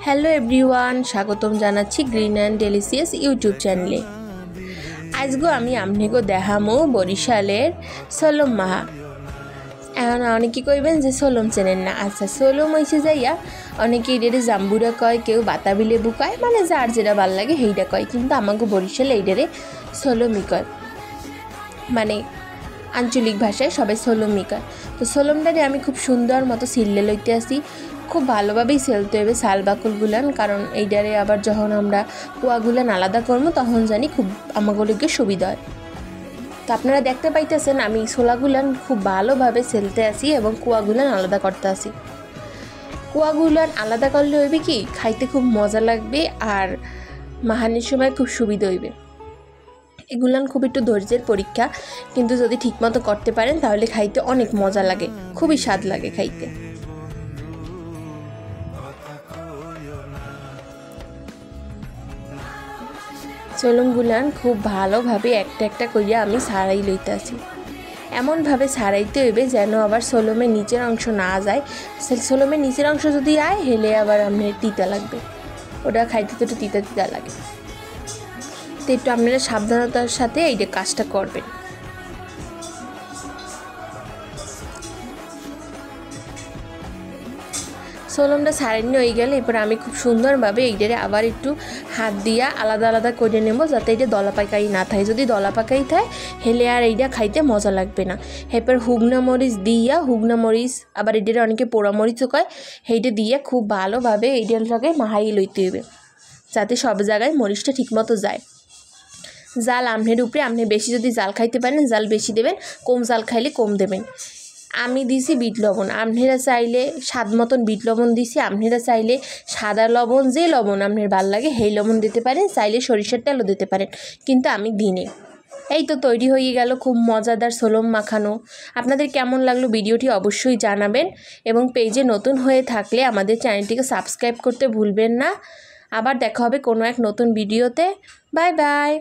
Hello everyone, স্বাগতম জানাচ্ছি green and delicious YouTube চ্যানেলে। আজগো আমি আমনেগো দেখামো বরিশালের সলম মাহা। এখন অনেকে কইবেন যে সলম চেনেন না। আচ্ছা, সলম হইছে যাইয়া অনেকে এটারে জাম্বুরা কয়, কেউ বাতাবি লেবু কয়, মানে যার যেটা ভাল লাগে সেইটা কয়, কিন্তু আমাকে বরিশালে এইটারে সলমই কয়, মানে আঞ্চলিক ভাষায় সবাই সলমই কয়। তো সলমটারে আমি খুব সুন্দর মতো সিললে লইতে আসি, খুব ভালোভাবেই সেলতে হবে শাল বাকলগুলান, কারণ এইটারে আবার যখন আমরা কুয়াগুলান আলাদা করবো তখন জানি খুব আমাগুলোকে সুবিধা হয়। তো আপনারা দেখতে পাইতেছেন আমি ছোলাগুলান খুব ভালোভাবে সেলতে আসি এবং কুয়াগুলান আলাদা করতে আসি। কুয়াগুলান আলাদা করলে হইবে কি, খাইতে খুব মজা লাগবে আর মাহানির সময় খুব সুবিধা হইবে। এগুলান খুব একটু ধৈর্যের পরীক্ষা, কিন্তু যদি ঠিকমতো করতে পারেন তাহলে খাইতে অনেক মজা লাগে, খুবই স্বাদ লাগে খাইতে। সলমগুলান খুব ভালোভাবে একটা একটা করিয়া আমি সারাই লইতে আসি। এমনভাবে সারাইতে হইবে যেন আবার সলমের নিচের অংশ না যায়। সলমের নিচের অংশ যদি আয় হেলে আবার আপনার তিতা লাগবে, ওটা খাইতে তো একটু তিতা তিতা লাগে। তো একটু আপনারা সাবধানতার সাথে এইটা কাজটা করবেন। সলমটা সারাইনি হয়ে গেলে এরপর আমি খুব সুন্দরভাবে এইটারে আবার একটু হাত দিয়া আলাদা আলাদা করে নেব, যাতে এটা দলা পাকাই না থাকে। যদি দলা পাকাই থাকে হেলে আর এইটা খাইতে মজা লাগবে না। এরপর হুগনা মরিচ দিয়া, হুগনা মরিচ আবার এটারে অনেকে পোড়া মরিচও কয়, সেইটা দিয়ে খুব ভালোভাবে এইটাকে মাহাই লইতে হবে, যাতে সব জায়গায় মরিচটা ঠিকমতো যায়। জাল আমনের উপরে, আপনি বেশি যদি জাল খাইতে পারেন জাল বেশি দেবেন, কম জাল খাইলে কম দেবেন। আমি দিছি বিট লবণ, আপনারা চাইলে স্বাদ মতন বিট লবণ দিছি, আপনারা চাইলে সাদা লবণ, যে লবণ আপনার ভাল লাগে সেই লবণ দিতে পারেন, চাইলে সরিষার তেলও দিতে পারেন, কিন্তু আমি দিনে। এই তো তৈরি হয়ে গেল খুব মজাদার সলম মাখানো। আপনাদের কেমন লাগলো ভিডিওটি অবশ্যই জানাবেন, এবং পেজে নতুন হয়ে থাকলে আমাদের চ্যানেলটিকে সাবস্ক্রাইব করতে ভুলবেন না। আবার দেখা হবে কোনো এক নতুন ভিডিওতে। Bye bye.